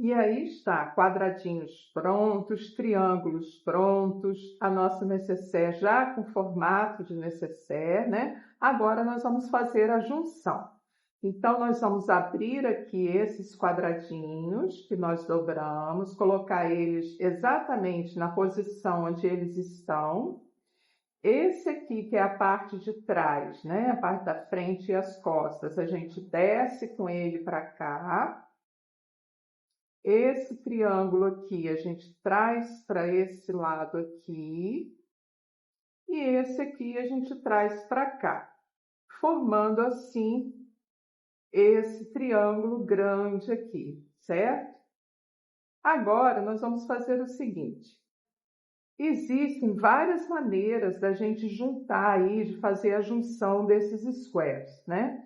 E aí está, quadradinhos prontos, triângulos prontos, a nossa necessaire já com formato de necessaire, né? Agora nós vamos fazer a junção. Então, nós vamos abrir aqui esses quadradinhos que nós dobramos, colocar eles exatamente na posição onde eles estão. Esse aqui, que é a parte de trás, né? A parte da frente e as costas, a gente desce com ele para cá. Esse triângulo aqui, a gente traz para esse lado aqui. E esse aqui a gente traz para cá, formando assim esse triângulo grande aqui, certo? Agora, nós vamos fazer o seguinte. Existem várias maneiras da gente juntar aí, de fazer a junção desses squares, né?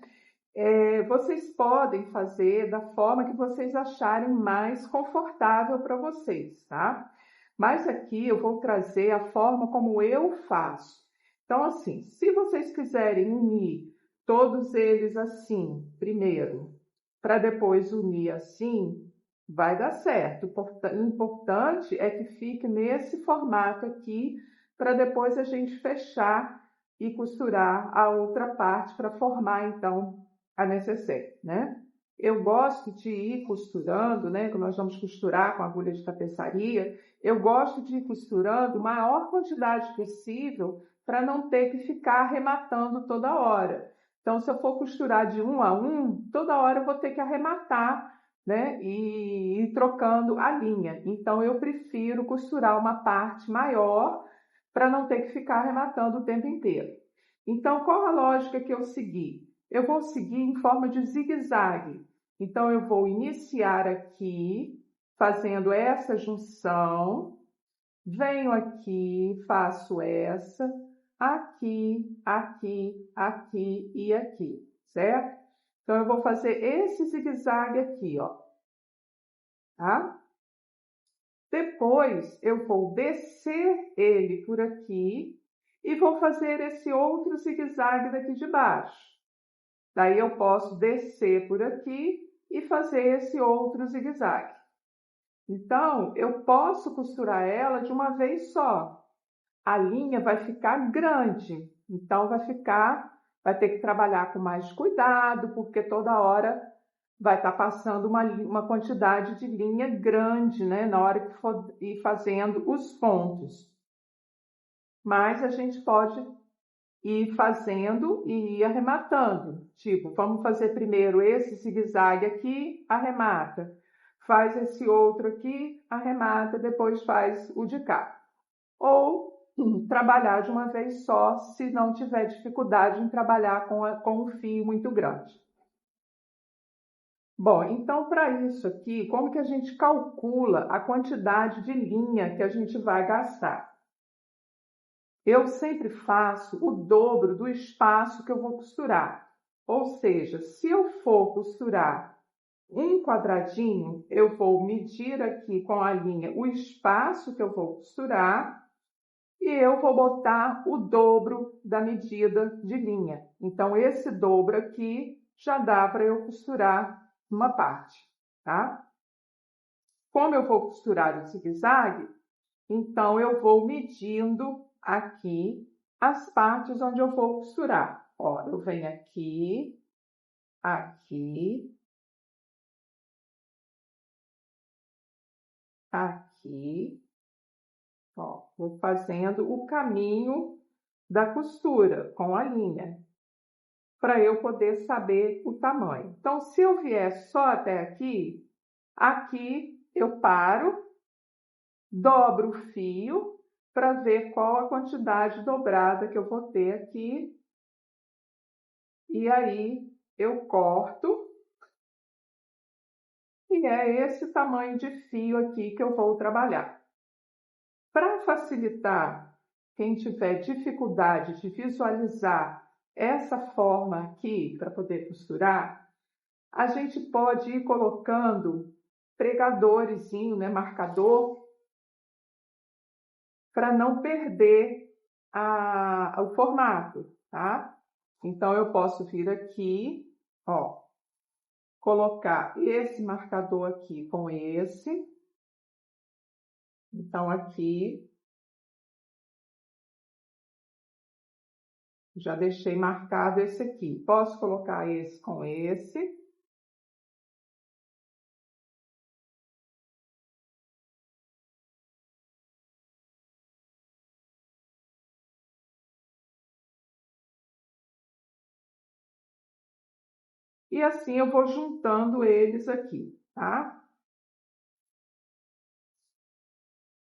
Vocês podem fazer da forma que vocês acharem mais confortável para vocês, tá? Mas aqui eu vou trazer a forma como eu faço. Então, assim, se vocês quiserem unir todos eles assim, primeiro, para depois unir assim, vai dar certo. O importante é que fique nesse formato aqui, para depois a gente fechar e costurar a outra parte para formar, então, a necessaire, né? Eu gosto de ir costurando, né? Quando nós vamos costurar com agulha de tapeçaria, eu gosto de ir costurando a maior quantidade possível para não ter que ficar arrematando toda hora. Então, se eu for costurar de um a um, toda hora eu vou ter que arrematar, né? E ir trocando a linha. Então, eu prefiro costurar uma parte maior para não ter que ficar arrematando o tempo inteiro. Então, qual a lógica que eu segui? Eu vou seguir em forma de zigue-zague. Então, eu vou iniciar aqui, fazendo essa junção, venho aqui, faço essa, aqui, aqui, aqui e aqui, certo? Então, eu vou fazer esse zigue-zague aqui, ó, tá? Depois, eu vou descer ele por aqui e vou fazer esse outro zigue-zague daqui de baixo. Daí eu posso descer por aqui e fazer esse outro zigue-zague. Então, eu posso costurar ela de uma vez só. A linha vai ficar grande, então vai ter que trabalhar com mais cuidado, porque toda hora vai estar passando uma quantidade de linha grande, né? Na hora que for ir fazendo os pontos. Mas a gente pode ir fazendo e ir arrematando. Tipo, vamos fazer primeiro esse zigue-zague aqui, arremata. Faz esse outro aqui, arremata, depois faz o de cá. Ou trabalhar de uma vez só, se não tiver dificuldade em trabalhar com um fio muito grande. Bom, então para isso aqui, como que a gente calcula a quantidade de linha que a gente vai gastar? Eu sempre faço o dobro do espaço que eu vou costurar. Ou seja, se eu for costurar um quadradinho, eu vou medir aqui com a linha o espaço que eu vou costurar e eu vou botar o dobro da medida de linha. Então, esse dobro aqui já dá para eu costurar uma parte, tá? Como eu vou costurar o zigue-zague, então eu vou medindo aqui as partes onde eu vou costurar. Ó, eu venho aqui, aqui, aqui, ó, vou fazendo o caminho da costura com a linha, para eu poder saber o tamanho. Então, se eu vier só até aqui, aqui eu paro, dobro o fio para ver qual a quantidade dobrada que eu vou ter aqui. E aí eu corto. E é esse tamanho de fio aqui que eu vou trabalhar. Para facilitar quem tiver dificuldade de visualizar essa forma aqui para poder costurar, a gente pode ir colocando pregadorzinho, né, marcador, para não perder o formato, tá? Então, eu posso vir aqui, ó, colocar esse marcador aqui com esse. Então, aqui, já deixei marcado esse aqui. Posso colocar esse com esse. E assim eu vou juntando eles aqui, tá?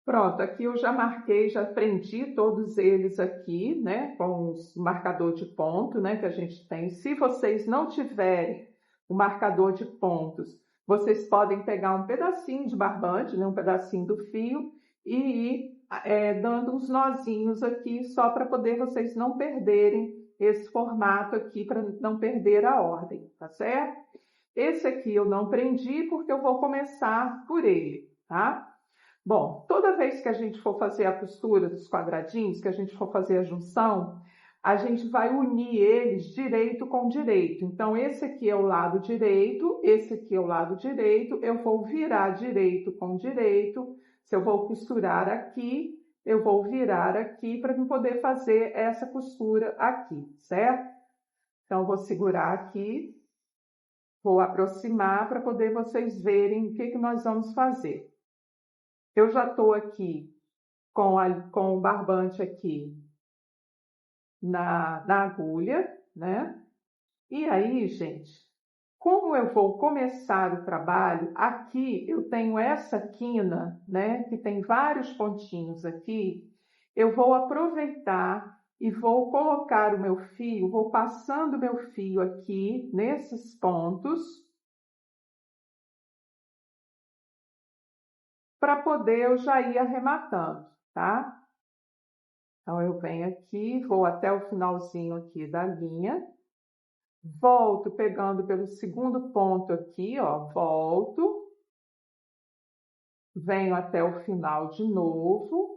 Pronto, aqui eu já marquei, já prendi todos eles aqui, né? Com os marcador de ponto, né? Que a gente tem. Se vocês não tiverem o marcador de pontos, vocês podem pegar um pedacinho de barbante, né? Um pedacinho do fio e ir dando uns nozinhos aqui, só para poder vocês não perderem esse formato aqui, para não perder a ordem, tá certo? Esse aqui eu não prendi porque eu vou começar por ele, tá? Bom, toda vez que a gente for fazer a costura dos quadradinhos, que a gente for fazer a junção, a gente vai unir eles direito com direito. Então, esse aqui é o lado direito, esse aqui é o lado direito, eu vou virar direito com direito. Se eu vou costurar aqui, eu vou virar aqui para poder fazer essa costura aqui, certo? Então, eu vou segurar aqui, vou aproximar para poder vocês verem o que nós vamos fazer. Eu já estou aqui com o barbante aqui na agulha, né? E aí, gente, como eu vou começar o trabalho, aqui eu tenho essa quina, né? Que tem vários pontinhos aqui. Eu vou aproveitar e vou colocar o meu fio, vou passando o meu fio aqui nesses pontos, para poder eu já ir arrematando, tá? Então, eu venho aqui, vou até o finalzinho aqui da linha, volto pegando pelo segundo ponto aqui, ó, volto, venho até o final de novo.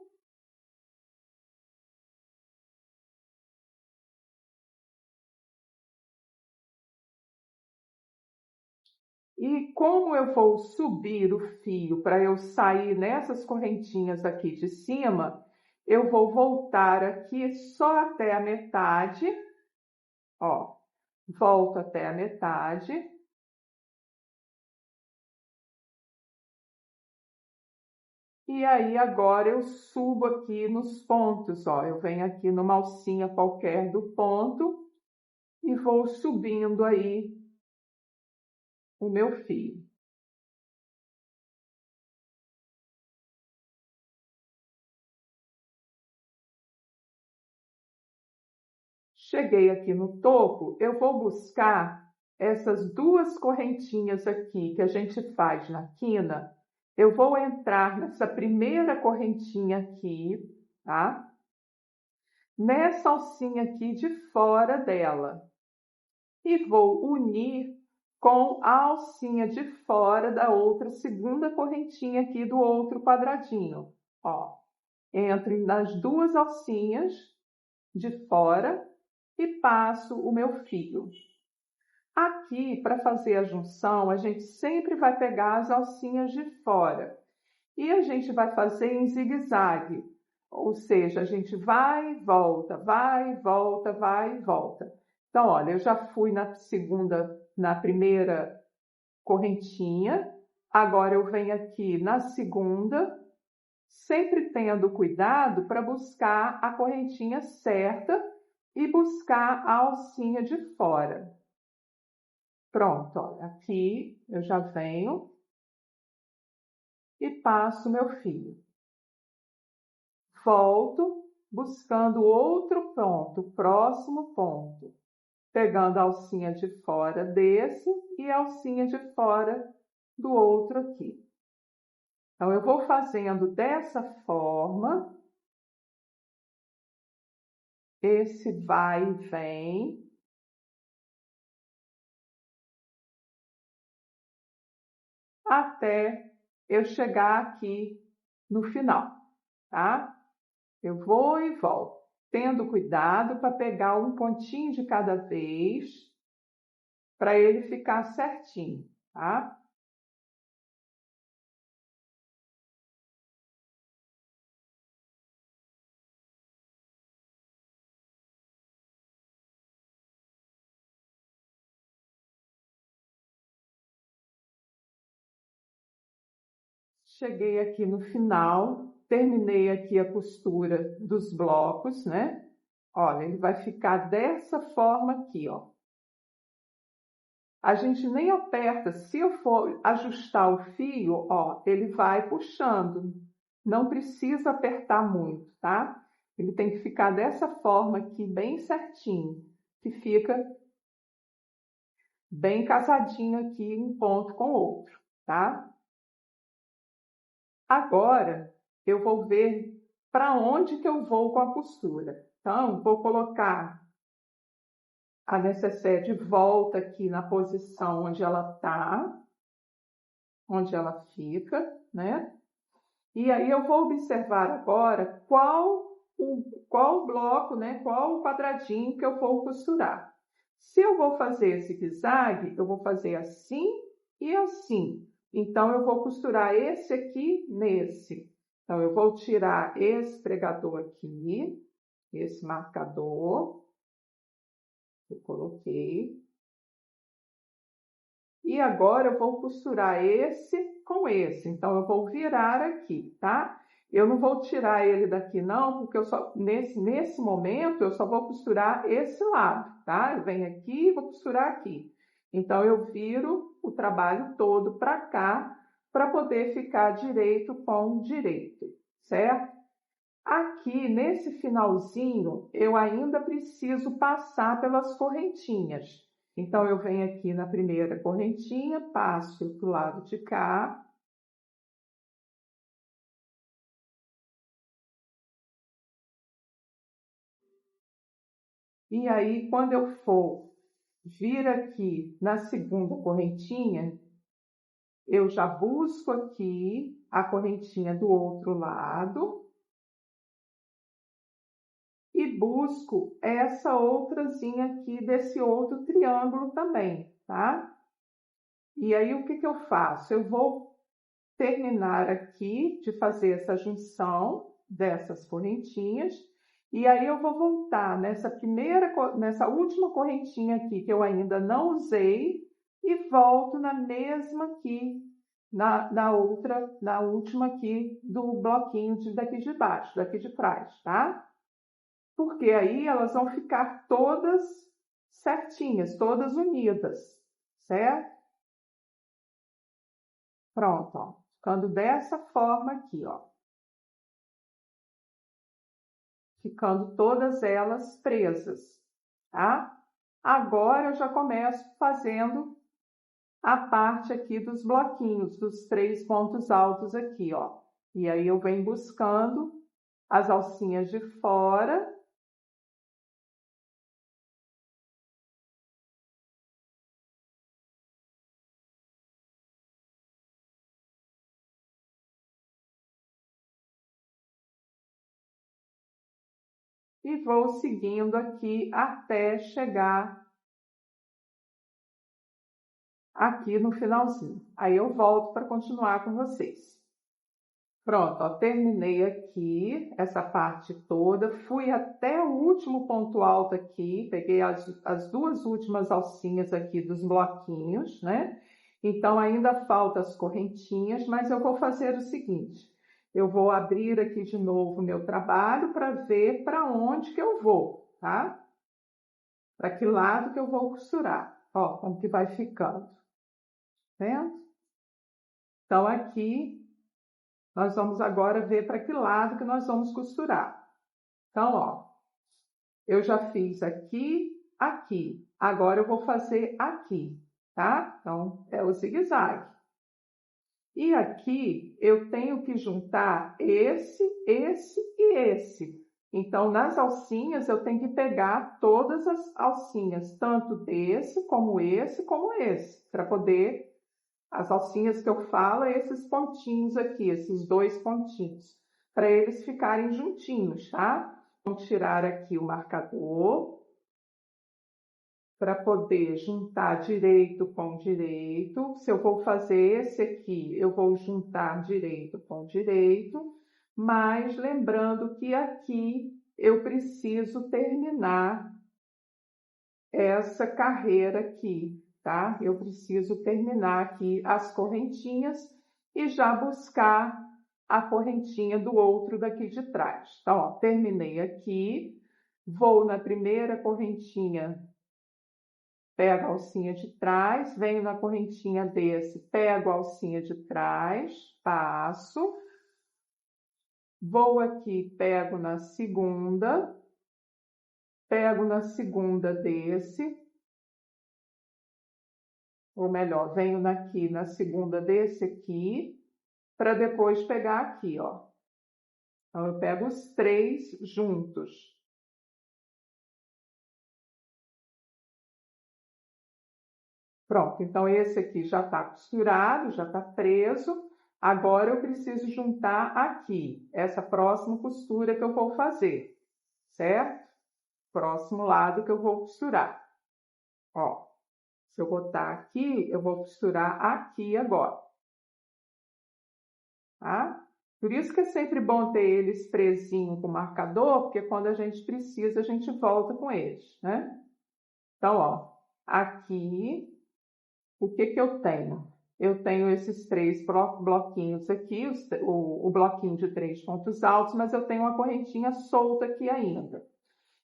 E como eu vou subir o fio para eu sair nessas correntinhas aqui de cima, eu vou voltar aqui só até a metade, ó, volto até a metade. E aí, agora eu subo aqui nos pontos, ó. Eu venho aqui numa alcinha qualquer do ponto e vou subindo aí o meu fio. Cheguei aqui no topo, eu vou buscar essas duas correntinhas aqui que a gente faz na quina. Eu vou entrar nessa primeira correntinha aqui, tá? Nessa alcinha aqui de fora dela. E vou unir com a alcinha de fora da outra segunda correntinha aqui do outro quadradinho. Ó, entro nas duas alcinhas de fora e passo o meu fio. Aqui, para fazer a junção, a gente sempre vai pegar as alcinhas de fora e a gente vai fazer em zigue-zague, ou seja, a gente vai e volta, vai e volta, vai e volta. Então, olha, eu já fui na primeira correntinha, agora eu venho aqui na segunda, sempre tendo cuidado para buscar a correntinha certa e buscar a alcinha de fora. Pronto, olha, aqui eu já venho e passo meu fio. Volto buscando outro ponto, próximo ponto, pegando a alcinha de fora desse e a alcinha de fora do outro aqui. Então, eu vou fazendo dessa forma, esse vai e vem, até eu chegar aqui no final, tá? Eu vou e volto, tendo cuidado para pegar um pontinho de cada vez, para ele ficar certinho. tá? Cheguei aqui no final, terminei aqui a costura dos blocos, né? Olha, ele vai ficar dessa forma aqui, ó. A gente nem aperta, se eu for ajustar o fio, ó, ele vai puxando. Não precisa apertar muito, tá? Ele tem que ficar dessa forma aqui, bem certinho, que fica bem casadinho aqui, um ponto com o outro, tá? Agora, eu vou ver para onde que eu vou com a costura. Então, vou colocar a necessaire de volta aqui na posição onde ela está, onde ela fica, né? E aí eu vou observar agora qual bloco, né? Qual o quadradinho que eu vou costurar. Se eu vou fazer zigue-zague, eu vou fazer assim e assim. Então, eu vou costurar esse aqui nesse. Então, eu vou tirar esse pregador aqui, esse marcador, que eu coloquei. E agora eu vou costurar esse com esse. Então, eu vou virar aqui, tá? Eu não vou tirar ele daqui não, porque eu só, nesse momento eu só vou costurar esse lado, tá? Eu venho aqui e vou costurar aqui. Então, eu viro o trabalho todo para cá, para poder ficar direito com direito, certo? Aqui, nesse finalzinho, eu ainda preciso passar pelas correntinhas. Então, eu venho aqui na primeira correntinha, passo para o lado de cá. E aí, quando eu for vir aqui na segunda correntinha, eu já busco aqui a correntinha do outro lado e busco essa outrazinha aqui desse outro triângulo também, tá? E aí, o que eu faço? Eu vou terminar aqui de fazer essa junção dessas correntinhas, e aí eu vou voltar nessa última correntinha aqui que eu ainda não usei, e volto na mesma aqui, na última aqui do bloquinho daqui de baixo, daqui de trás, tá? Porque aí elas vão ficar todas certinhas, todas unidas, certo? Pronto, ó. Ficando dessa forma aqui, ó. Ficando todas elas presas, tá? Agora eu já começo fazendo a parte aqui dos bloquinhos, dos 3 pontos altos aqui, ó. E aí eu venho buscando as alcinhas de fora. E vou seguindo aqui até chegar aqui no finalzinho. Aí eu volto para continuar com vocês. Pronto, ó, terminei aqui essa parte toda, fui até o último ponto alto aqui, peguei as duas últimas alcinhas aqui dos bloquinhos, né? Então, ainda faltam as correntinhas, mas eu vou fazer o seguinte, eu vou abrir aqui de novo o meu trabalho para ver para onde que eu vou, tá? Para que lado que eu vou costurar. Ó, como que vai ficando, tá vendo? Então, aqui nós vamos agora ver para que lado que nós vamos costurar. Então, ó, eu já fiz aqui, aqui. Agora eu vou fazer aqui, tá? Então, é o zigue-zague. E aqui eu tenho que juntar esse e esse. Então, nas alcinhas, eu tenho que pegar todas as alcinhas, tanto desse, como esse, para poder... As alcinhas que eu falo é esses pontinhos aqui, esses 2 pontinhos, para eles ficarem juntinhos, tá? Vamos tirar aqui o marcador. para poder juntar direito com direito. Se eu vou fazer esse aqui, eu vou juntar direito com direito, mas lembrando que aqui eu preciso terminar essa carreira aqui, tá? Eu preciso terminar aqui as correntinhas e já buscar a correntinha do outro daqui de trás. Então, ó, terminei aqui, vou na primeira correntinha, pego a alcinha de trás, venho na correntinha desse, pego a alcinha de trás, passo, vou aqui, pego na segunda desse, ou melhor, venho aqui na segunda desse aqui, para depois pegar aqui, ó. Então, eu pego os 3 juntos. Pronto, então esse aqui já está costurado, já está preso. Agora eu preciso juntar aqui, essa próxima costura que eu vou fazer, certo? Próximo lado que eu vou costurar. Ó, se eu botar aqui, eu vou costurar aqui agora. Tá? Por isso que é sempre bom ter eles presinho com marcador, porque quando a gente precisa, a gente volta com eles, né? Então, ó, aqui, o que que eu tenho? Eu tenho esses 3 bloquinhos aqui, o bloquinho de 3 pontos altos, mas eu tenho uma correntinha solta aqui ainda.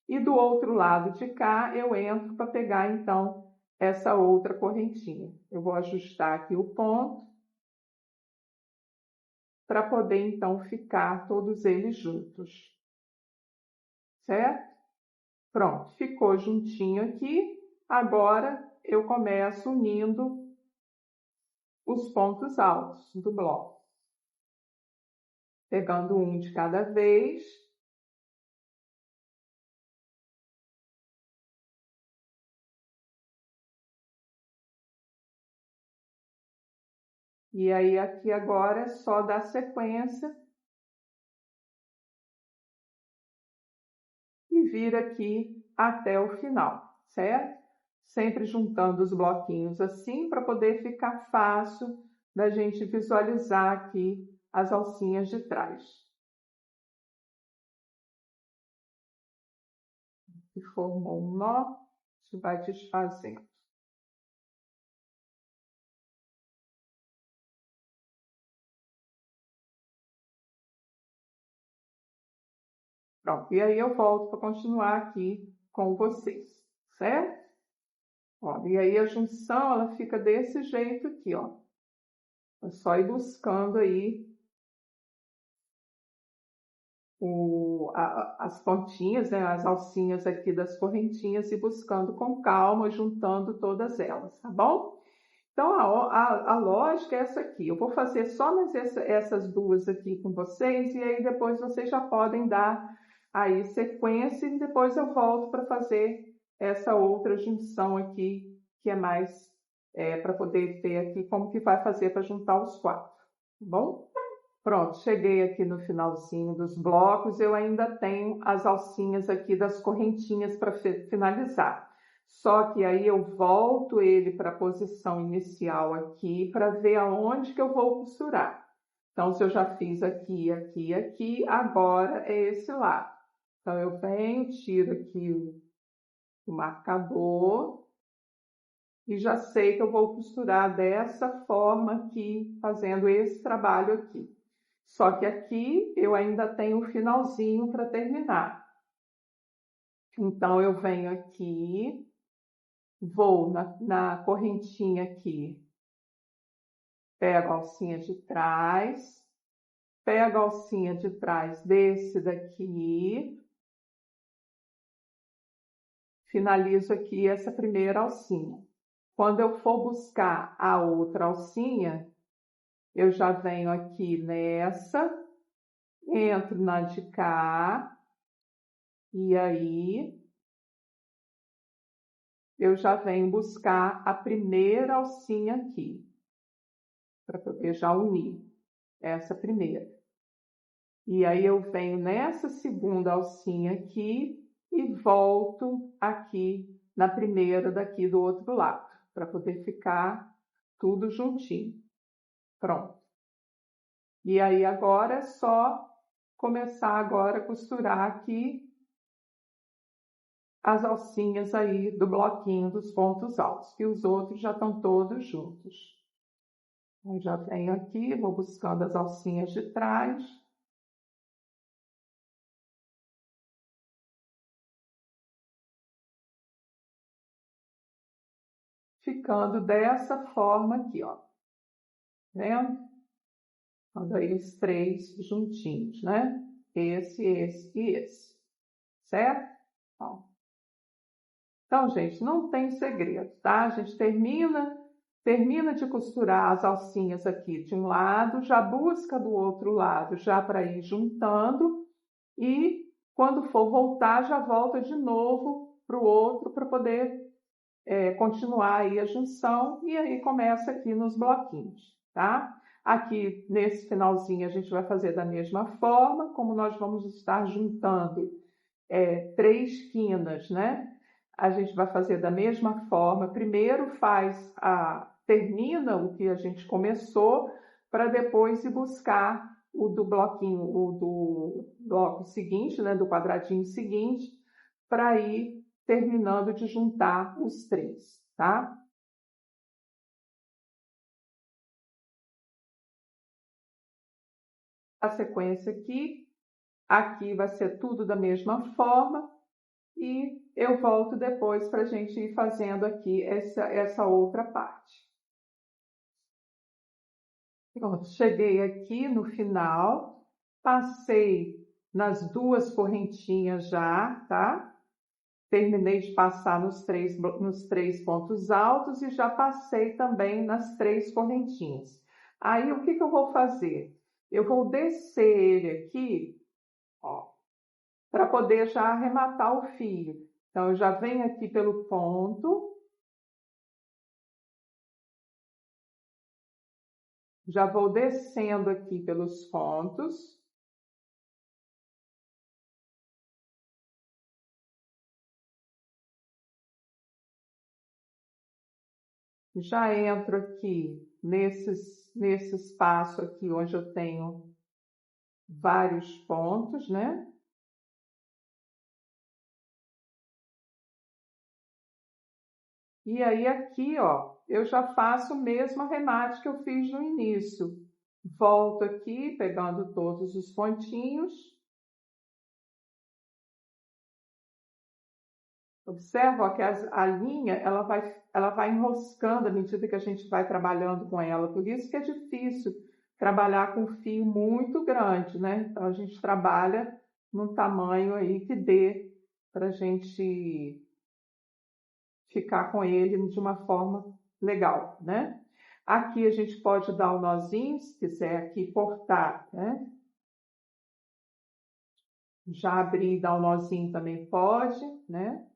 E do outro lado de cá, eu entro para pegar, então, essa outra correntinha. Eu vou ajustar aqui o ponto, para poder, então, ficar todos eles juntos. Certo? Pronto, ficou juntinho aqui. Agora, eu começo unindo os pontos altos do bloco. Pegando um de cada vez. E aí, aqui agora é só dar sequência e vir aqui até o final, certo? Sempre juntando os bloquinhos assim, para poder ficar fácil da gente visualizar aqui as alcinhas de trás. E formou um nó, a gente vai desfazendo. Pronto, e aí eu volto para continuar aqui com vocês, certo? Ó, e aí a junção, ela fica desse jeito aqui, ó. É só ir buscando aí as pontinhas, né, as alcinhas aqui das correntinhas e buscando com calma, juntando todas elas, tá bom? Então, a lógica é essa aqui. Eu vou fazer só mais essas duas aqui com vocês e aí depois vocês já podem dar aí sequência e depois eu volto para fazer essa outra junção aqui, que é mais para poder ver aqui como que vai fazer para juntar os 4, tá bom? Pronto, cheguei aqui no finalzinho dos blocos, eu ainda tenho as alcinhas aqui das correntinhas para finalizar. Só que aí eu volto ele para a posição inicial aqui para ver aonde que eu vou costurar. Então, se eu já fiz aqui, aqui, aqui, agora é esse lado. Então, eu venho, tiro aqui o marcador e já sei que eu vou costurar dessa forma aqui, fazendo esse trabalho aqui. Só que aqui eu ainda tenho o finalzinho para terminar. Então, eu venho aqui, vou na correntinha aqui, pego a alcinha de trás, pego a alcinha de trás desse daqui, finalizo aqui essa primeira alcinha. Quando eu for buscar a outra alcinha, eu já venho aqui nessa, entro na de cá, e aí eu já venho buscar a primeira alcinha aqui, para poder já unir essa primeira. E aí eu venho nessa segunda alcinha aqui e volto aqui na primeira daqui do outro lado, para poder ficar tudo juntinho. Pronto. E aí agora é só começar agora a costurar aqui as alcinhas aí do bloquinho dos pontos altos, que os outros já estão todos juntos. Eu já venho aqui, vou buscando as alcinhas de trás. Ficando dessa forma aqui, ó. Vendo? Quando aí os três juntinhos, né? Esse e esse. Certo? Ó. Então, gente, não tem segredo, tá? A gente termina de costurar as alcinhas aqui de um lado, já busca do outro lado, já para ir juntando, e quando for voltar, já volta de novo para o outro, para poder continuar aí a junção, e aí começa aqui nos bloquinhos, tá? Aqui, nesse finalzinho, a gente vai fazer da mesma forma, como nós vamos estar juntando 3 quinas, né? A gente vai fazer da mesma forma. Primeiro termina o que a gente começou, para depois ir buscar o do bloquinho, o do bloco seguinte, né? Do quadradinho seguinte, para ir terminando de juntar os 3, tá? A sequência aqui vai ser tudo da mesma forma, e eu volto depois para a gente ir fazendo aqui essa outra parte. Pronto, cheguei aqui no final, passei nas 2 correntinhas já, tá? Terminei de passar nos três pontos altos e já passei também nas 3 correntinhas. Aí, o que eu vou fazer? Eu vou descer ele aqui, ó, para poder já arrematar o fio. Então, eu já venho aqui pelo ponto, já vou descendo aqui pelos pontos. Já entro aqui nesse espaço aqui onde eu tenho vários pontos, né? E aí aqui, ó, eu já faço o mesmo arremate que eu fiz no início. Volto aqui, pegando todos os pontinhos. Observa, ó, que a linha ela vai enroscando à medida que a gente vai trabalhando com ela. Por isso que é difícil trabalhar com fio muito grande, né? Então, a gente trabalha num tamanho aí que dê para a gente ficar com ele de uma forma legal, né? Aqui a gente pode dar um nozinho, se quiser aqui cortar, né? Já abrir e dar um nozinho também pode, né?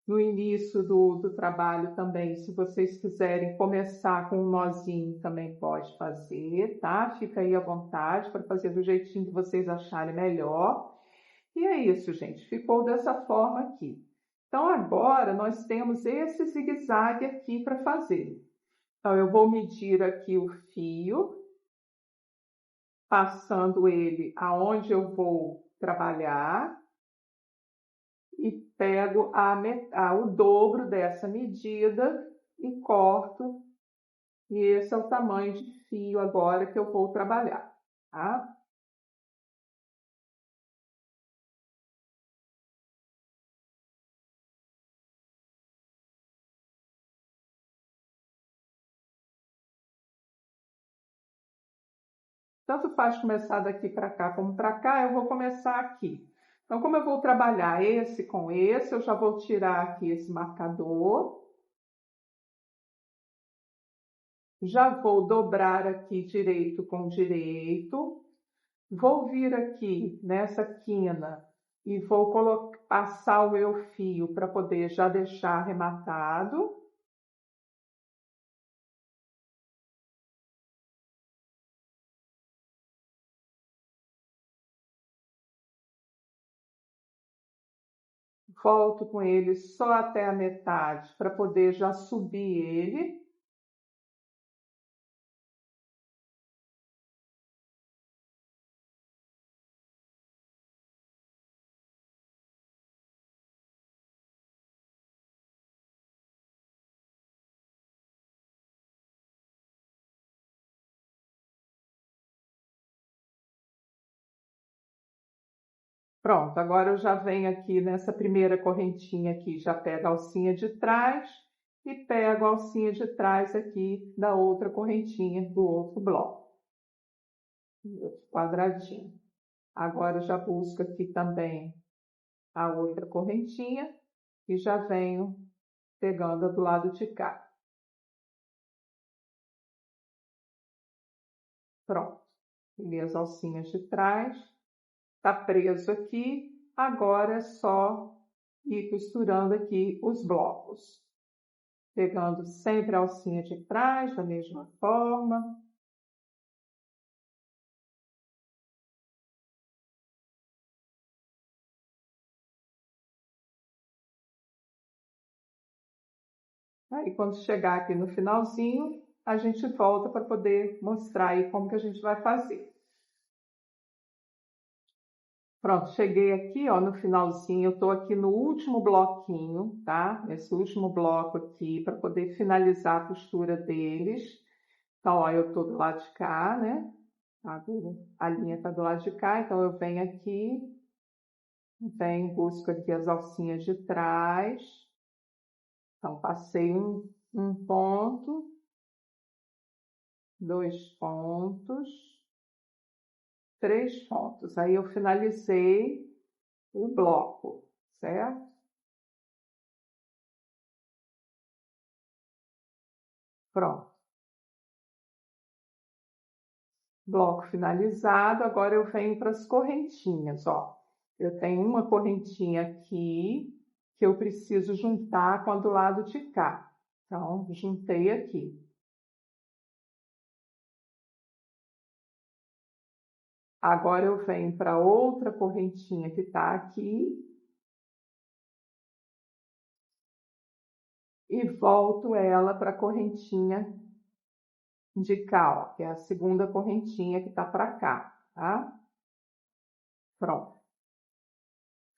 No início do trabalho também, se vocês quiserem começar com um nozinho, também pode fazer, tá? Fica aí à vontade para fazer do jeitinho que vocês acharem melhor. E é isso, gente. Ficou dessa forma aqui. Então, agora nós temos esse zigue-zague aqui para fazer. Então, eu vou medir aqui o fio, passando ele aonde eu vou trabalhar, e pego o dobro dessa medida e corto. E esse é o tamanho de fio agora que eu vou trabalhar, tá? Tanto faz começar daqui para cá como para cá, eu vou começar aqui. Então, como eu vou trabalhar esse com esse, eu já vou tirar aqui esse marcador. Já vou dobrar aqui direito com direito. Vou vir aqui nessa quina e vou passar o meu fio para poder já deixar arrematado. volto com ele só até a metade para poder já subir ele. Pronto, agora eu já venho aqui nessa primeira correntinha aqui, já pego a alcinha de trás e pego a alcinha de trás aqui da outra correntinha do outro bloco, outro quadradinho. Agora eu já busco aqui também a outra correntinha e já venho pegando a do lado de cá. Pronto, peguei as alcinhas de trás, tá preso aqui, agora é só ir costurando aqui os blocos. Pegando sempre a alcinha de trás, da mesma forma. Aí, quando chegar aqui no finalzinho, a gente volta para poder mostrar aí como que a gente vai fazer. Pronto, cheguei aqui, ó, no finalzinho, eu tô aqui no último bloquinho, tá? Esse último bloco aqui, para poder finalizar a costura deles. Então, ó, eu tô do lado de cá, né? A linha tá do lado de cá, então eu venho aqui, venho, busco aqui as alcinhas de trás. Então, passei um ponto, 2 pontos, 3 pontos. Aí eu finalizei o bloco, certo? Pronto. Bloco finalizado, agora eu venho para as correntinhas, ó. Eu tenho uma correntinha aqui que eu preciso juntar com a do lado de cá. Então, juntei aqui. Agora eu venho para outra correntinha que está aqui e volto ela para a correntinha de cá, ó, que é a segunda correntinha que está para cá, tá? Pronto.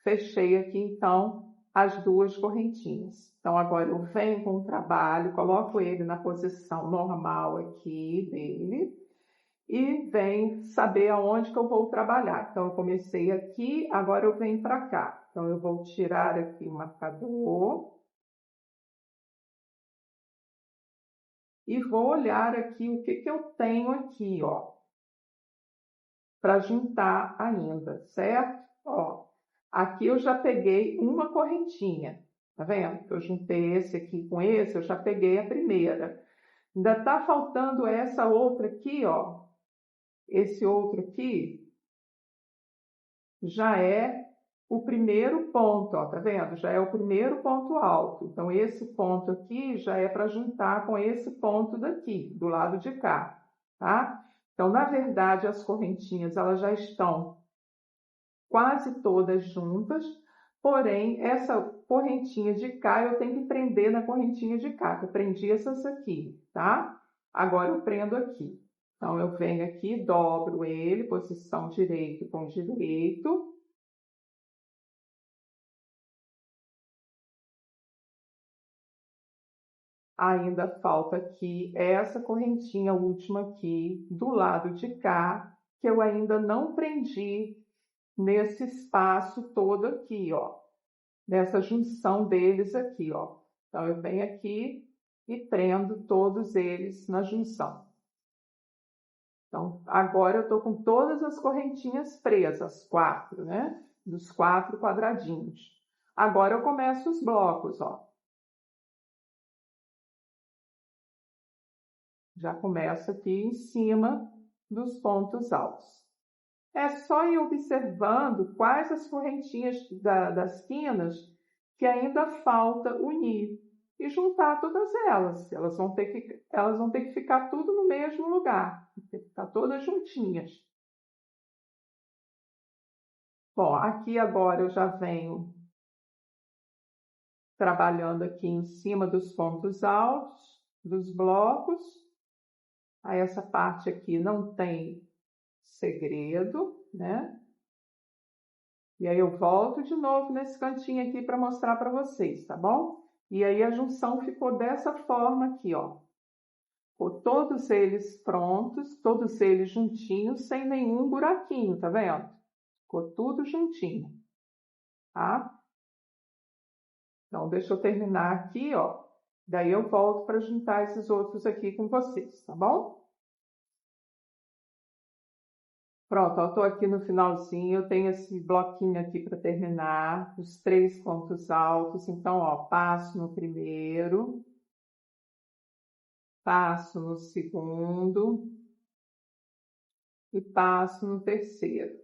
Fechei aqui, então, as duas correntinhas. Então, agora eu venho com o trabalho, coloco ele na posição normal aqui dele e venho saber aonde que eu vou trabalhar. Então, eu comecei aqui, agora eu venho para cá. Então, eu vou tirar aqui o marcador e vou olhar aqui o que eu tenho aqui, ó, para juntar ainda, certo? Ó, aqui eu já peguei uma correntinha, tá vendo? Eu juntei esse aqui com esse, eu já peguei a primeira. Ainda tá faltando essa outra aqui, ó. Esse outro aqui já é o primeiro ponto, ó, tá vendo? Já é o primeiro ponto alto. Então, esse ponto aqui já é para juntar com esse ponto daqui, do lado de cá, tá? Então, na verdade, as correntinhas, elas já estão quase todas juntas, porém, essa correntinha de cá, eu tenho que prender na correntinha de cá, que eu prendi essas aqui, tá? Agora, eu prendo aqui. Então, eu venho aqui, dobro ele, posição direito com direito. Ainda falta aqui essa correntinha última aqui, do lado de cá, que eu ainda não prendi nesse espaço todo aqui, ó. Nessa junção deles aqui, ó. Então, eu venho aqui e prendo todos eles na junção. Então, agora eu tô com todas as correntinhas presas, 4, né? Dos 4 quadradinhos. Agora eu começo os blocos, ó. Já começo aqui em cima dos pontos altos. É só ir observando quais as correntinhas das quinas que ainda falta unir e juntar todas elas. Elas vão ter que ficar tudo no mesmo lugar, tem que ficar todas juntinhas. Bom, aqui agora eu já venho trabalhando aqui em cima dos pontos altos dos blocos. Aí essa parte aqui não tem segredo, né? E aí eu volto de novo nesse cantinho aqui para mostrar para vocês, tá bom? E aí a junção ficou dessa forma aqui, ó. Ficou todos eles prontos, todos eles juntinhos, sem nenhum buraquinho, tá vendo? Ficou tudo juntinho, tá? Então, deixa eu terminar aqui, ó. Daí eu volto para juntar esses outros aqui com vocês, tá bom? Pronto, eu tô aqui no finalzinho, eu tenho esse bloquinho aqui para terminar, os 3 pontos altos. Então, ó, passo no primeiro, passo no segundo e passo no terceiro.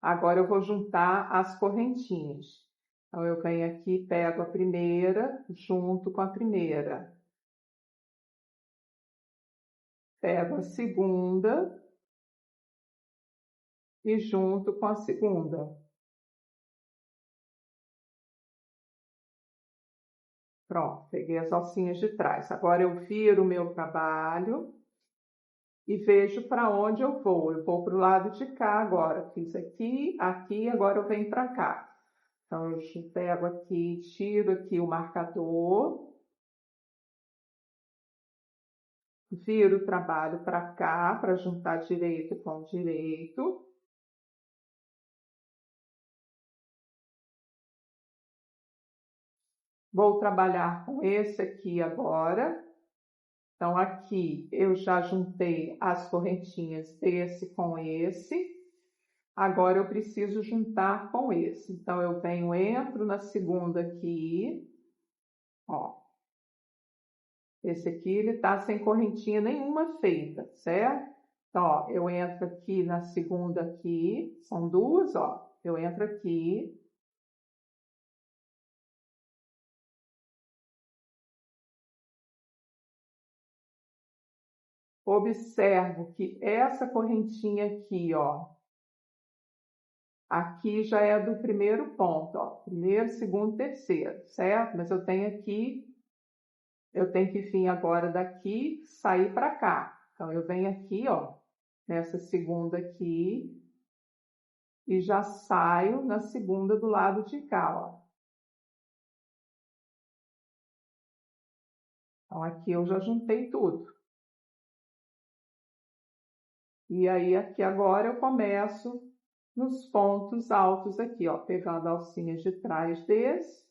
Agora eu vou juntar as correntinhas. Então, eu venho aqui, pego a primeira, junto com a primeira. Pego a segunda e junto com a segunda. Pronto, peguei as alcinhas de trás. Agora eu viro o meu trabalho e vejo para onde eu vou. Eu vou para o lado de cá agora. Fiz aqui, aqui, agora eu venho para cá. Então, eu pego aqui, tiro aqui o marcador, viro o trabalho para cá, para juntar direito com direito. Vou trabalhar com esse aqui agora. Então, aqui eu já juntei as correntinhas desse com esse. Agora eu preciso juntar com esse. Então, eu venho, entro na segunda aqui, ó. Esse aqui, ele tá sem correntinha nenhuma feita, certo? Então, ó, eu entro aqui na segunda aqui, são duas, ó. Eu entro aqui. Observo que essa correntinha aqui, ó, aqui já é do primeiro ponto, ó. Primeiro, segundo, terceiro, certo? Mas eu tenho que vir agora daqui, sair para cá. Então, eu venho aqui, ó, nessa segunda aqui, e já saio na segunda do lado de cá, ó. Então, aqui eu já juntei tudo. E aí, aqui agora eu começo nos pontos altos aqui, ó, pegando a alcinha de trás desse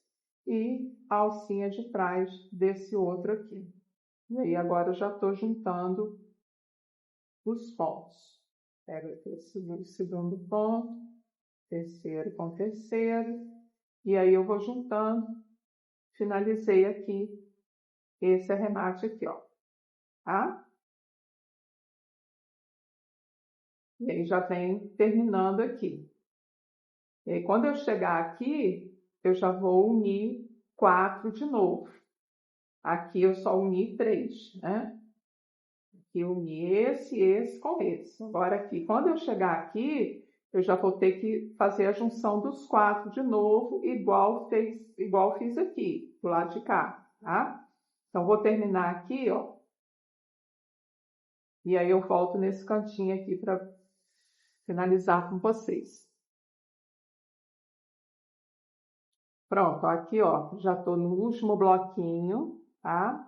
e a alcinha de trás desse outro aqui. E aí, agora eu já estou juntando os pontos. Pego aqui o segundo ponto, terceiro com terceiro, e aí eu vou juntando, finalizei aqui esse arremate aqui, ó, tá? E aí já vem terminando aqui. E aí, quando eu chegar aqui, eu já vou unir 4 de novo. Aqui eu só uni 3, né? Aqui eu uni esse com esse. Agora aqui, quando eu chegar aqui, eu já vou ter que fazer a junção dos 4 de novo, igual fiz aqui, do lado de cá, tá? Então, vou terminar aqui, ó. E aí eu volto nesse cantinho aqui para finalizar com vocês. Pronto, aqui, ó, já estou no último bloquinho, tá?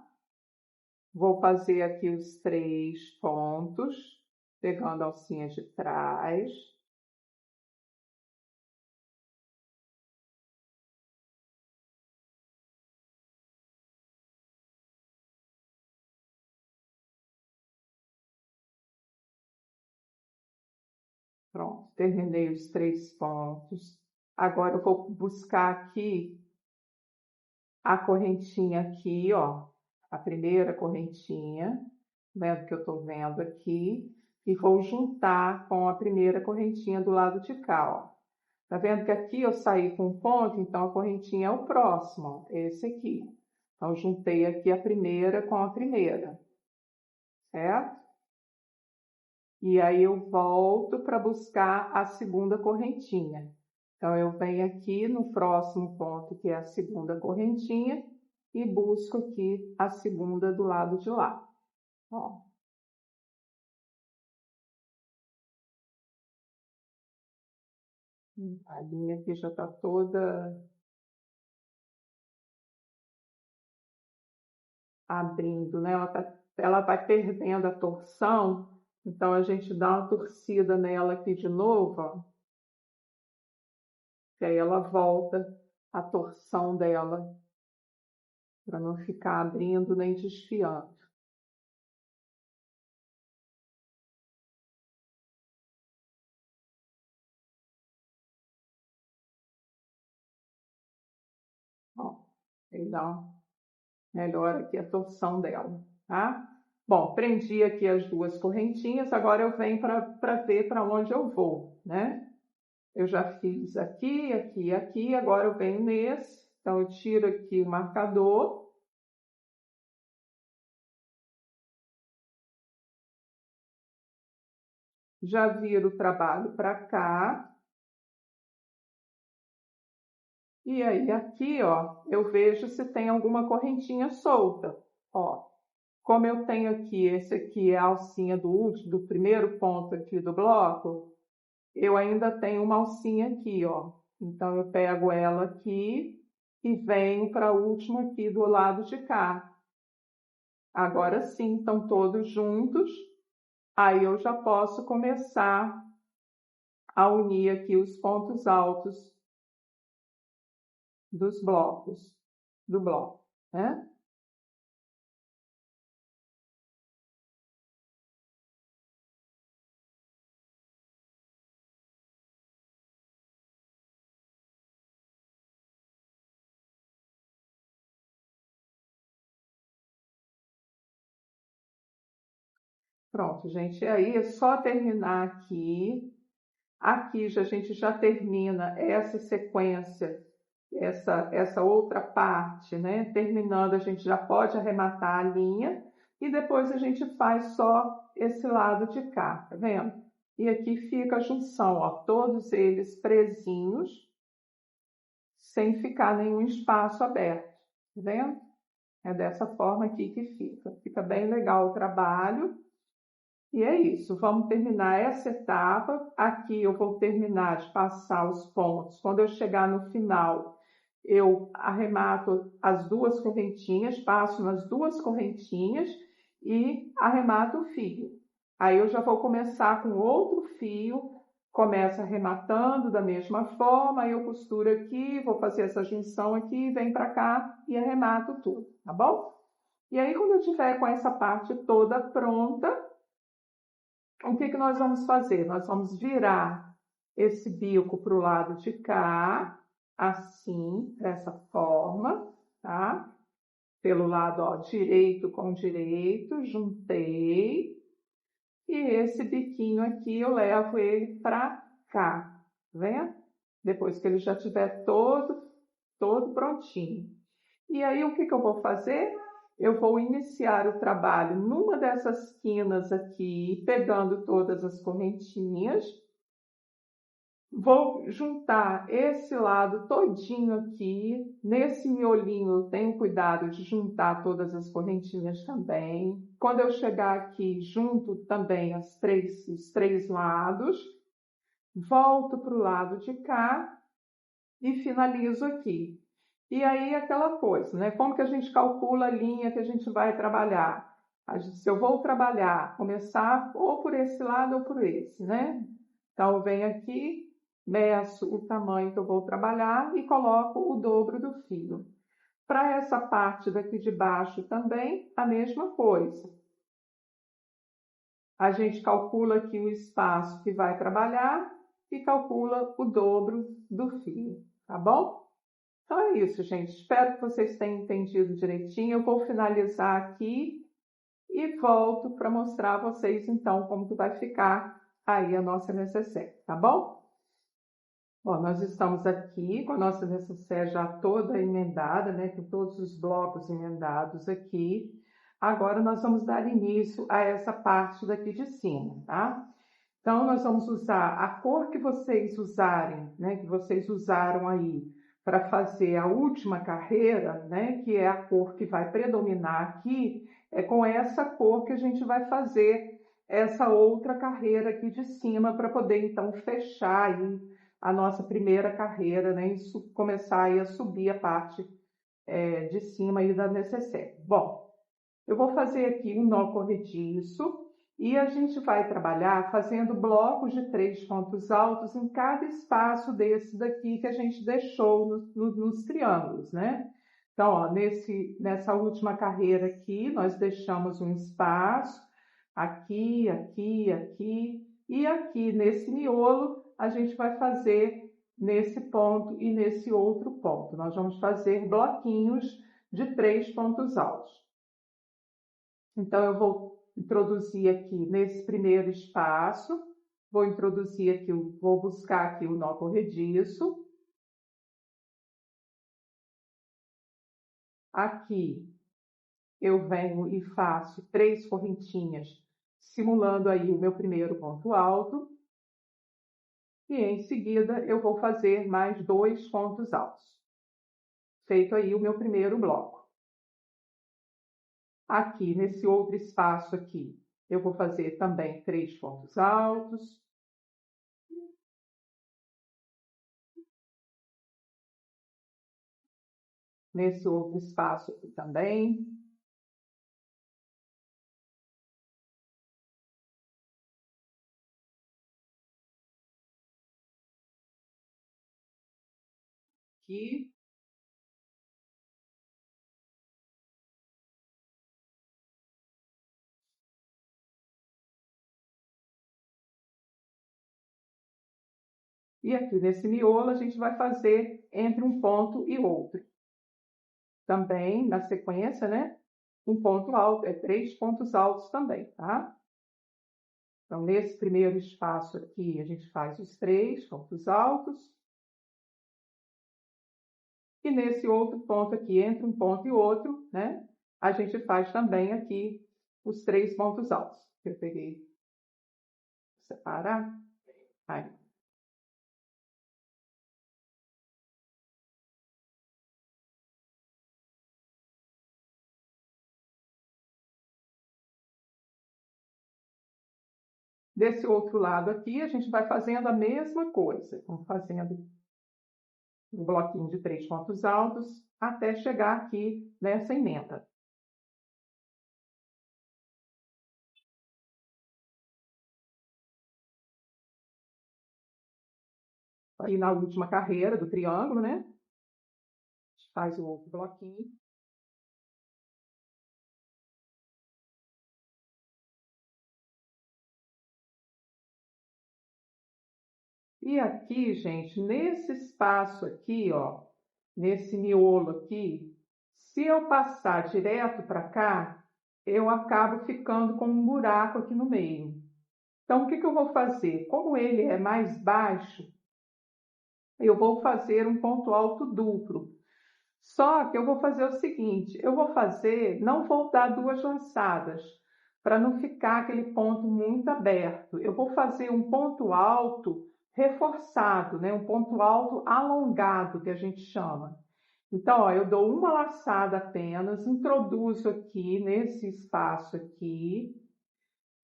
Vou fazer aqui os 3 pontos, pegando a alcinha de trás. Pronto, terminei os 3 pontos. Agora eu vou buscar aqui a correntinha aqui, ó, a primeira correntinha, vendo que eu estou vendo aqui, e vou juntar com a primeira correntinha do lado de cá, ó. Tá vendo que aqui eu saí com um ponto, então a correntinha é o próximo, ó, esse aqui. Então, eu juntei aqui a primeira com a primeira, certo? E aí eu volto para buscar a segunda correntinha. Então, eu venho aqui no próximo ponto, que é a segunda correntinha, e busco aqui a segunda do lado de lá. Ó. A linha aqui já está toda abrindo, né? Ela vai perdendo a torção, então a gente dá uma torcida nela aqui de novo, ó. Que aí ela volta a torção dela, para não ficar abrindo nem desfiando. Ó, aí dá uma melhora aqui a torção dela, tá? Bom, prendi aqui as duas correntinhas, agora eu venho para ver para onde eu vou, né? Eu já fiz aqui, aqui, aqui, agora eu venho nesse. Então, eu tiro aqui o marcador. Já viro o trabalho para cá. E aí, aqui, ó, eu vejo se tem alguma correntinha solta. Ó, como eu tenho aqui, esse aqui é a alcinha do primeiro ponto aqui do bloco, eu ainda tenho uma alcinha aqui, ó. Então, eu pego ela aqui e venho para a última aqui do lado de cá. Agora sim, estão todos juntos. Aí eu já posso começar a unir aqui os pontos altos dos blocos, do bloco, né? Pronto, gente, e aí é só terminar aqui. Aqui a gente já termina essa sequência, essa outra parte, né? Terminando, a gente já pode arrematar a linha e depois a gente faz só esse lado de cá, tá vendo? E aqui fica a junção, ó, todos eles presinhos, sem ficar nenhum espaço aberto, tá vendo? É dessa forma aqui que fica. Fica bem legal o trabalho. E é isso, vamos terminar essa etapa. Aqui eu vou terminar de passar os pontos. Quando eu chegar no final, eu arremato as duas correntinhas, passo nas duas correntinhas e arremato o fio. Aí eu já vou começar com outro fio, começo arrematando da mesma forma, aí eu costuro aqui, vou fazer essa junção aqui, vem para cá e arremato tudo, tá bom? E aí quando eu tiver com essa parte toda pronta, o que nós vamos fazer? Nós vamos virar esse bico para o lado de cá, assim, dessa forma, tá? Pelo lado, ó, direito com direito, juntei. E esse biquinho aqui eu levo ele para cá, tá vendo? Depois que ele já estiver todo prontinho. E aí, o que eu vou fazer? Eu vou iniciar o trabalho numa dessas quinas aqui, pegando todas as correntinhas. Vou juntar esse lado todinho aqui. Nesse miolinho, eu tenho cuidado de juntar todas as correntinhas também. Quando eu chegar aqui, junto também os três lados. Volto para o lado de cá e finalizo aqui. E aí, aquela coisa, né? Como que a gente calcula a linha que a gente vai trabalhar? Se eu vou trabalhar, começar ou por esse lado ou por esse, né? Então, eu venho aqui, meço o tamanho que eu vou trabalhar e coloco o dobro do fio. Para essa parte daqui de baixo também, a mesma coisa. A gente calcula aqui o espaço que vai trabalhar e calcula o dobro do fio, tá bom? Então é isso, gente. Espero que vocês tenham entendido direitinho. Eu vou finalizar aqui e volto para mostrar a vocês, então, como que vai ficar aí a nossa necessaire, tá bom? Bom, nós estamos aqui com a nossa necessaire já toda emendada, né? Com todos os blocos emendados aqui. Agora, nós vamos dar início a essa parte daqui de cima, tá? Então, nós vamos usar a cor que vocês usarem, né, que vocês usaram aí para fazer a última carreira, né, que é a cor que vai predominar aqui, é com essa cor que a gente vai fazer essa outra carreira aqui de cima para poder, então, fechar aí a nossa primeira carreira, né, e começar aí a subir a parte de cima aí da necessaire. Bom, eu vou fazer aqui um nó corrediço e a gente vai trabalhar fazendo blocos de 3 pontos altos em cada espaço desse daqui que a gente deixou nos triângulos, né? Então, ó, nessa última carreira aqui, nós deixamos um espaço aqui, aqui, aqui, e aqui nesse miolo a gente vai fazer nesse ponto e nesse outro ponto. Nós vamos fazer bloquinhos de 3 pontos altos. Então, eu vou introduzir aqui nesse primeiro espaço, vou introduzir aqui, vou buscar aqui o nó corrediço. Aqui eu venho e faço 3 correntinhas, simulando aí o meu primeiro ponto alto. E em seguida eu vou fazer mais 2 pontos altos. Feito aí o meu primeiro bloco. Aqui, nesse outro espaço aqui, eu vou fazer também 3 pontos altos. Nesse outro espaço aqui também. Aqui. E aqui nesse miolo a gente vai fazer entre um ponto e outro. Também, na sequência, né? Um ponto alto, 3 pontos altos também, tá? Então, nesse primeiro espaço aqui, a gente faz os 3 pontos altos. E nesse outro ponto aqui, entre um ponto e outro, né? A gente faz também aqui os 3 pontos altos. Eu peguei, vou separar. Aí. Desse outro lado aqui, a gente vai fazendo a mesma coisa. Vamos fazendo um bloquinho de 3 pontos altos até chegar aqui nessa emenda. Aí na última carreira do triângulo, né? A gente faz o outro bloquinho. E aqui, gente, nesse espaço aqui, ó, nesse miolo aqui, se eu passar direto para cá, eu acabo ficando com um buraco aqui no meio. Então, o que eu vou fazer? Como ele é mais baixo, eu vou fazer um ponto alto duplo. Só que eu vou fazer o seguinte, não vou dar 2 laçadas, para não ficar aquele ponto muito aberto. Eu vou fazer um ponto alto reforçado, né? Um ponto alto alongado, que a gente chama. Então, ó, eu dou uma laçada apenas, introduzo aqui nesse espaço aqui,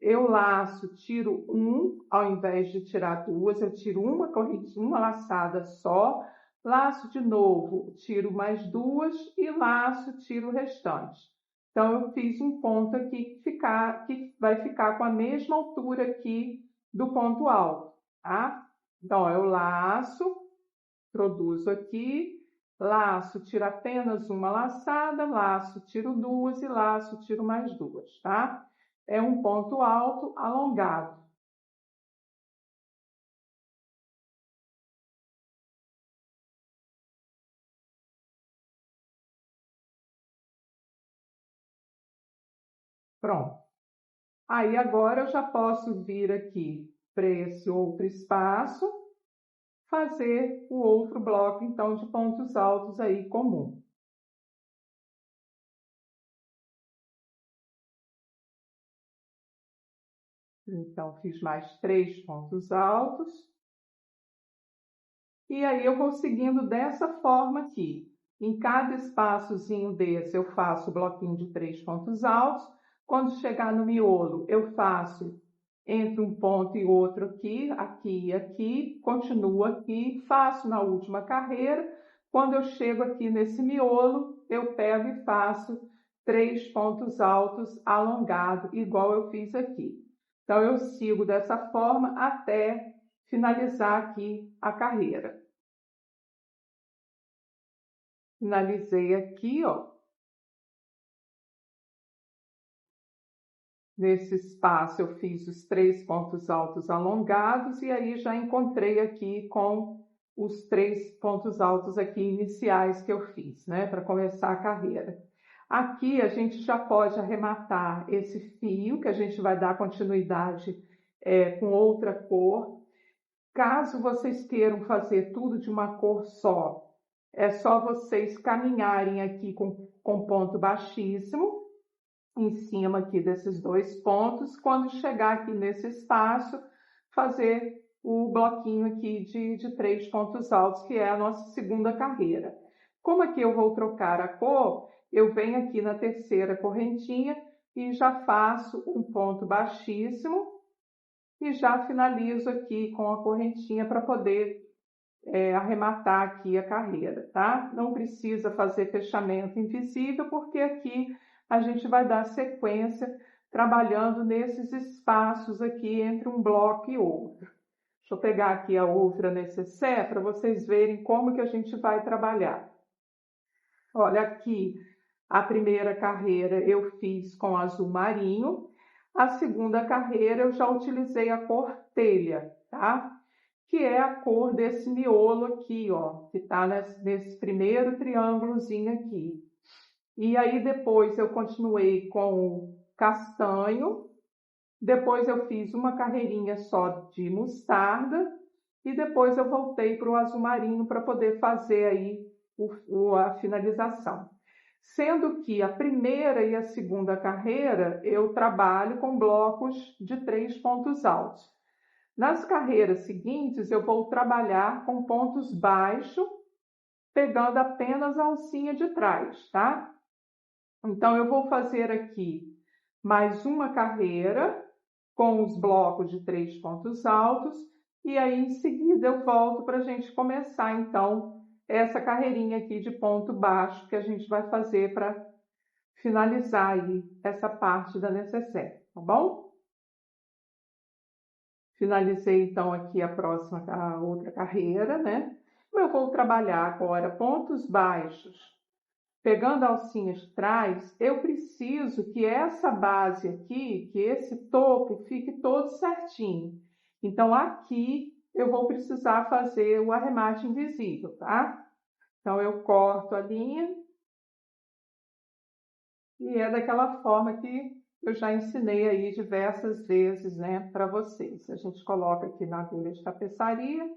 eu laço, tiro um, ao invés de tirar 2, eu tiro uma correntinha, uma laçada só, laço de novo, tiro mais 2 e laço, tiro o restante. Então, eu fiz um ponto aqui que vai ficar com a mesma altura aqui do ponto alto, tá? Então, ó, eu laço, introduzo aqui, laço, tiro apenas uma laçada, laço, tiro 2 e laço, tiro mais 2, tá? É um ponto alto alongado. Pronto. Aí agora eu já posso vir aqui para esse outro espaço, fazer o outro bloco, então, de pontos altos aí comum. Então, fiz mais 3 pontos altos. E aí, eu vou seguindo dessa forma aqui. Em cada espaçozinho desse, eu faço o bloquinho de 3 pontos altos. Quando chegar no miolo, eu faço entre um ponto e outro aqui, aqui e aqui, continuo aqui, faço na última carreira. Quando eu chego aqui nesse miolo, eu pego e faço 3 pontos altos alongados, igual eu fiz aqui. Então, eu sigo dessa forma até finalizar aqui a carreira. Finalizei aqui, ó. Nesse espaço eu fiz os 3 pontos altos alongados e aí já encontrei aqui com os 3 pontos altos aqui iniciais que eu fiz, né, para começar a carreira. Aqui a gente já pode arrematar esse fio, que a gente vai dar continuidade com outra cor. Caso vocês queiram fazer tudo de uma cor só, é só vocês caminharem aqui com ponto baixíssimo, em cima aqui desses 2 pontos. Quando chegar aqui nesse espaço, fazer o bloquinho aqui de 3 pontos altos, que é a nossa segunda carreira. Como aqui eu vou trocar a cor, eu venho aqui na terceira correntinha e já faço um ponto baixíssimo e já finalizo aqui com a correntinha para poder arrematar aqui a carreira, tá? Não precisa fazer fechamento invisível, porque aqui a gente vai dar sequência trabalhando nesses espaços aqui entre um bloco e outro. Deixa eu pegar aqui a outra necessaire para vocês verem como que a gente vai trabalhar. Olha, aqui a primeira carreira eu fiz com azul marinho, a segunda carreira eu já utilizei a cor telha, tá? Que é a cor desse miolo aqui, ó, que tá nesse primeiro triângulozinho aqui. E aí depois eu continuei com o castanho, depois eu fiz uma carreirinha só de mostarda e depois eu voltei para o azul marinho para poder fazer aí a finalização. Sendo que a primeira e a segunda carreira eu trabalho com blocos de 3 pontos altos. Nas carreiras seguintes, eu vou trabalhar com pontos baixos, pegando apenas a alcinha de trás, tá? Então, eu vou fazer aqui mais uma carreira com os blocos de 3 pontos altos e aí, em seguida, eu volto para a gente começar, então, essa carreirinha aqui de ponto baixo que a gente vai fazer para finalizar aí essa parte da necessaire, tá bom? Finalizei, então, aqui a outra carreira, né? Eu vou trabalhar agora pontos baixos. Pegando a alcinha de trás, eu preciso que essa base aqui, que esse topo, fique todo certinho. Então, aqui eu vou precisar fazer o arremate invisível, tá? Então, eu corto a linha e é daquela forma que eu já ensinei aí diversas vezes, né, para vocês. A gente coloca aqui na agulha de tapeçaria.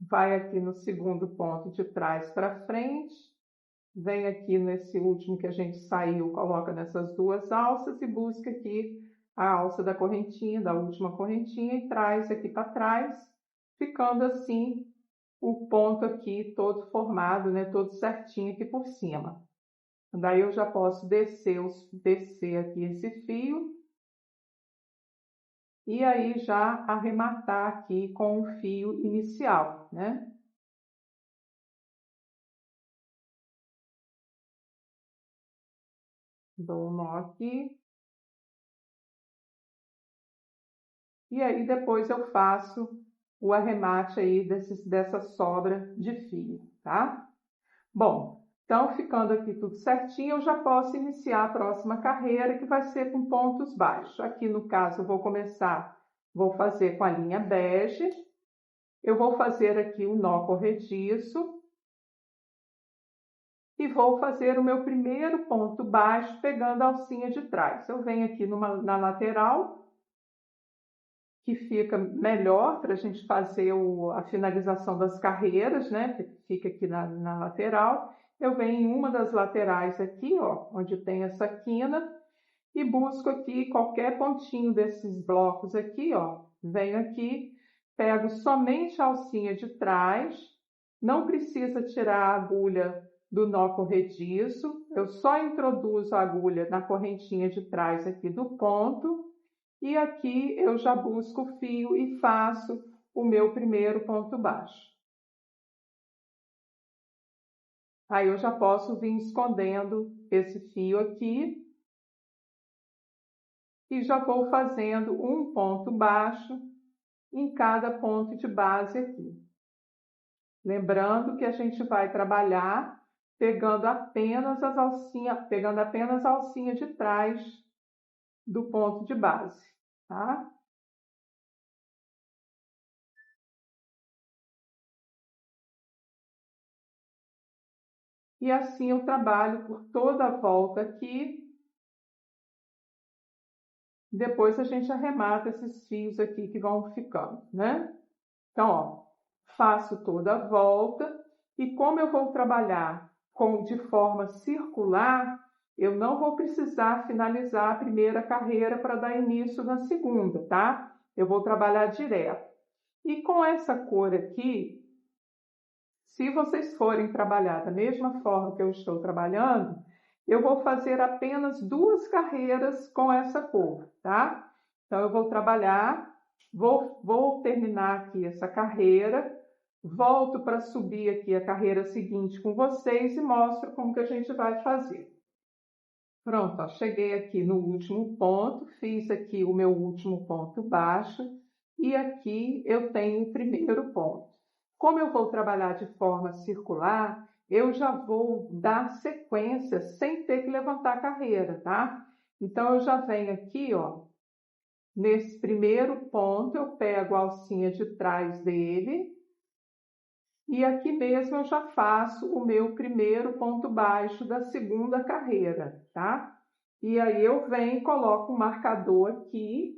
Vai aqui no segundo ponto de trás para frente. Vem aqui nesse último que a gente saiu, coloca nessas 2 alças e busca aqui a alça da correntinha, da última correntinha e traz aqui para trás, ficando assim o ponto aqui todo formado, né, todo certinho aqui por cima. Daí eu já posso descer aqui esse fio e aí já arrematar aqui com o fio inicial, né? Dou um nó aqui. E aí depois eu faço o arremate aí dessa sobra de fio, tá? Bom, então ficando aqui tudo certinho, eu já posso iniciar a próxima carreira, que vai ser com pontos baixos. Aqui no caso eu vou fazer com a linha bege, eu vou fazer aqui um nó corrediço e vou fazer o meu primeiro ponto baixo pegando a alcinha de trás. Eu venho aqui na lateral, que fica melhor para a gente fazer a finalização das carreiras, né? Que fica aqui na lateral. Eu venho em uma das laterais aqui, ó, onde tem essa quina, e busco aqui qualquer pontinho desses blocos aqui, ó. Venho aqui, pego somente a alcinha de trás, não precisa tirar a agulha do nó corrediço, eu só introduzo a agulha na correntinha de trás aqui do ponto, e aqui eu já busco o fio e faço o meu primeiro ponto baixo. Aí eu já posso vir escondendo esse fio aqui e já vou fazendo um ponto baixo em cada ponto de base aqui. Lembrando que a gente vai trabalhar pegando apenas a alcinha de trás do ponto de base, tá? E assim eu trabalho por toda a volta aqui. Depois a gente arremata esses fios aqui que vão ficando, né? Então, ó, faço toda a volta e como eu vou trabalhar de forma circular, eu não vou precisar finalizar a primeira carreira para dar início na segunda, tá? Eu vou trabalhar direto. E com essa cor aqui, se vocês forem trabalhar da mesma forma que eu estou trabalhando, eu vou fazer apenas 2 carreiras com essa cor, tá? Então, eu vou trabalhar, vou terminar aqui essa carreira, volto para subir aqui a carreira seguinte com vocês e mostro como que a gente vai fazer. Pronto, ó, cheguei aqui no último ponto, fiz aqui o meu último ponto baixo e aqui eu tenho o primeiro ponto. Como eu vou trabalhar de forma circular, eu já vou dar sequência sem ter que levantar a carreira, tá? Então, eu já venho aqui, ó, nesse primeiro ponto, eu pego a alcinha de trás dele e aqui mesmo eu já faço o meu primeiro ponto baixo da segunda carreira, tá? E aí eu venho e coloco o marcador aqui,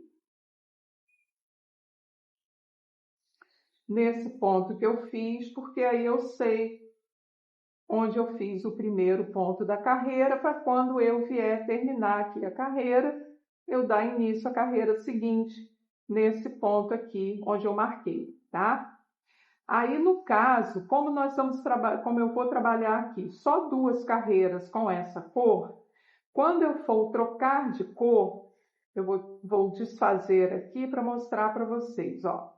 nesse ponto que eu fiz, porque aí eu sei onde eu fiz o primeiro ponto da carreira, para quando eu vier terminar aqui a carreira, eu dar início à carreira seguinte, nesse ponto aqui, onde eu marquei, tá? Aí, no caso, como eu vou trabalhar aqui só 2 carreiras com essa cor, quando eu for trocar de cor, eu vou desfazer aqui para mostrar para vocês, ó.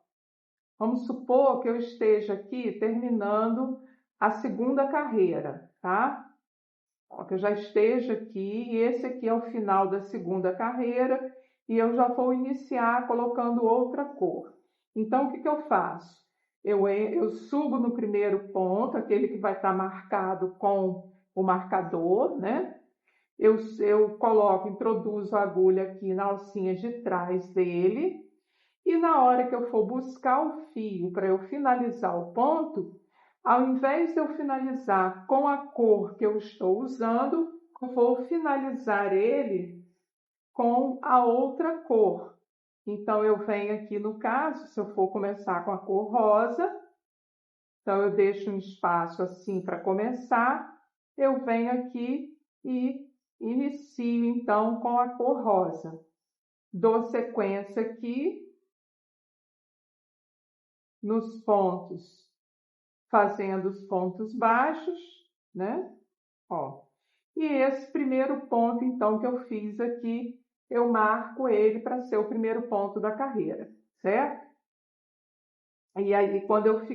Vamos supor que eu esteja aqui terminando a segunda carreira, tá? Ó, que eu já esteja aqui, e esse aqui é o final da segunda carreira, e eu já vou iniciar colocando outra cor. Então, o que eu faço? Eu subo no primeiro ponto, aquele que vai estar marcado com o marcador, né? Eu coloco, introduzo a agulha aqui na alcinha de trás dele, e na hora que eu for buscar o fio para eu finalizar o ponto, ao invés de eu finalizar com a cor que eu estou usando, eu vou finalizar ele com a outra cor. Então, eu venho aqui no caso, se eu for começar com a cor rosa, então eu deixo um espaço assim para começar, eu venho aqui e inicio então com a cor rosa. Dou sequência aqui nos pontos, fazendo os pontos baixos, né? Ó. E esse primeiro ponto, então, que eu fiz aqui, eu marco ele para ser o primeiro ponto da carreira, certo? E aí, quando eu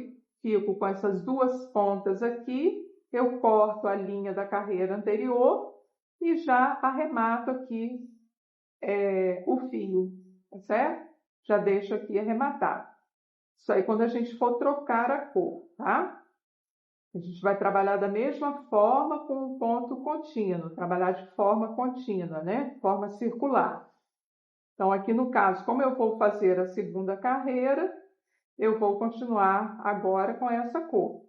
fico com essas 2 pontas aqui, eu corto a linha da carreira anterior e já arremato aqui o fio, tá certo? Já deixo aqui arrematado. Isso aí quando a gente for trocar a cor, tá? A gente vai trabalhar da mesma forma com um ponto contínuo, trabalhar de forma contínua, né? Forma circular. Então, aqui no caso, como eu vou fazer a segunda carreira, eu vou continuar agora com essa cor,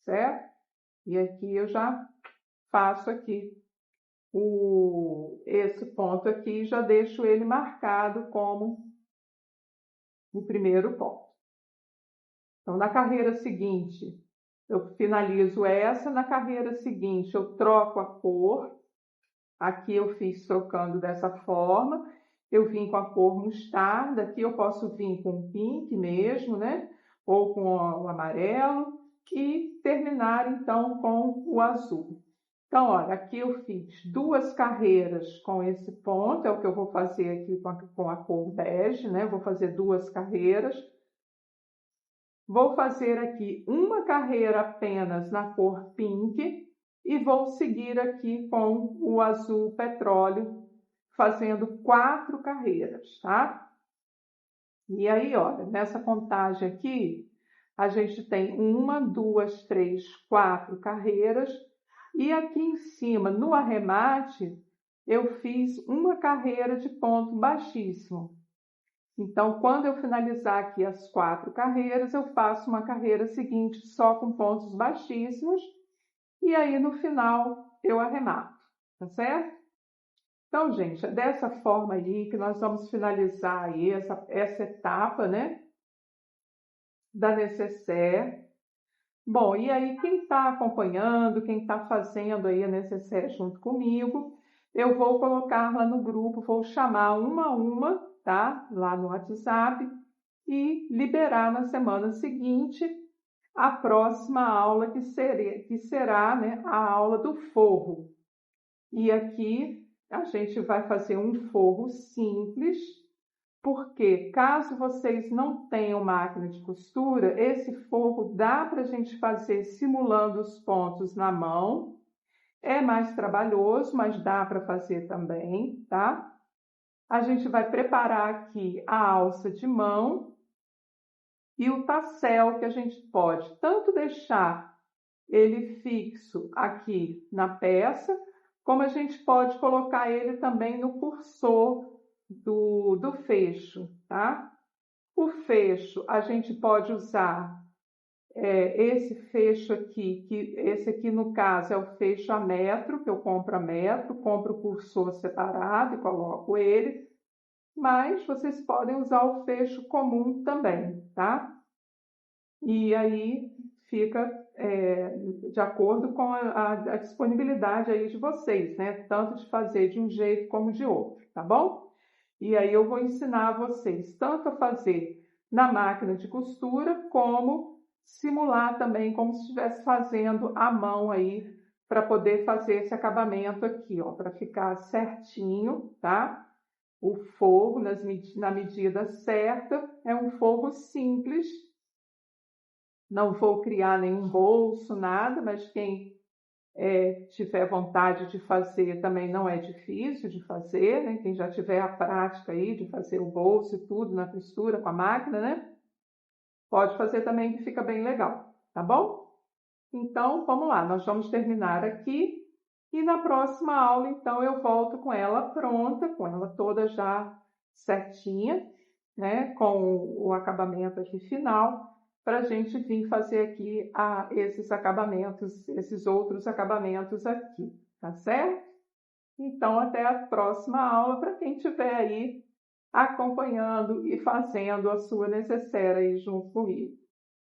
certo? E aqui eu já faço aqui esse ponto aqui, já deixo ele marcado como o primeiro ponto. Então, na carreira seguinte, eu finalizo essa, na carreira seguinte eu troco a cor. Aqui eu fiz trocando dessa forma, eu vim com a cor mostarda, aqui eu posso vir com o pink mesmo, né? Ou com o amarelo, e terminar então com o azul. Então, olha, aqui eu fiz 2 carreiras com esse ponto, é o que eu vou fazer aqui com a cor bege, né? Vou fazer 2 carreiras. Vou fazer aqui uma carreira apenas na cor pink e vou seguir aqui com o azul petróleo, fazendo 4 carreiras, tá? E aí, olha, nessa contagem aqui, a gente tem 1, 2, 3, 4 carreiras. E aqui em cima, no arremate, eu fiz uma carreira de ponto baixíssimo. Então, quando eu finalizar aqui as 4 carreiras, eu faço uma carreira seguinte só com pontos baixíssimos. E aí, no final, eu arremato, tá certo? Então, gente, é dessa forma aí que nós vamos finalizar aí essa etapa, né? Da necessaire. Bom, e aí quem está acompanhando, quem está fazendo aí a necessaire junto comigo, eu vou colocar lá no grupo, vou chamar uma a uma, tá? Lá no WhatsApp e liberar na semana seguinte a próxima aula que será, né, a aula do forro. E aqui a gente vai fazer um forro simples, porque caso vocês não tenham máquina de costura, esse forro dá para a gente fazer simulando os pontos na mão. É mais trabalhoso, mas dá para fazer também, tá? A gente vai preparar aqui a alça de mão e o tassel, que a gente pode tanto deixar ele fixo aqui na peça, como a gente pode colocar ele também no cursor do fecho, tá? O fecho, a gente pode usar esse fecho aqui, que esse aqui no caso é o fecho a metro, que eu compro a metro, compro o cursor separado e coloco ele, mas vocês podem usar o fecho comum também, tá? E aí fica de acordo com a disponibilidade aí de vocês, né? Tanto de fazer de um jeito como de outro, tá bom? E aí eu vou ensinar vocês tanto a fazer na máquina de costura, como simular também como se estivesse fazendo à mão aí, para poder fazer esse acabamento aqui, ó, para ficar certinho, tá? O forro na medida certa, é um forro simples. Não vou criar nenhum bolso, nada, mas quem tiver vontade de fazer também não é difícil de fazer, né? Quem já tiver a prática aí de fazer o bolso e tudo na costura com a máquina, né? Pode fazer também que fica bem legal, tá bom? Então, vamos lá, nós vamos terminar aqui e na próxima aula, então, eu volto com ela pronta, com ela toda já certinha, né? Com o acabamento aqui final, para a gente vir fazer aqui esses acabamentos, esses outros acabamentos aqui, tá certo? Então, até a próxima aula, para quem estiver aí acompanhando e fazendo a sua necessaire aí junto comigo.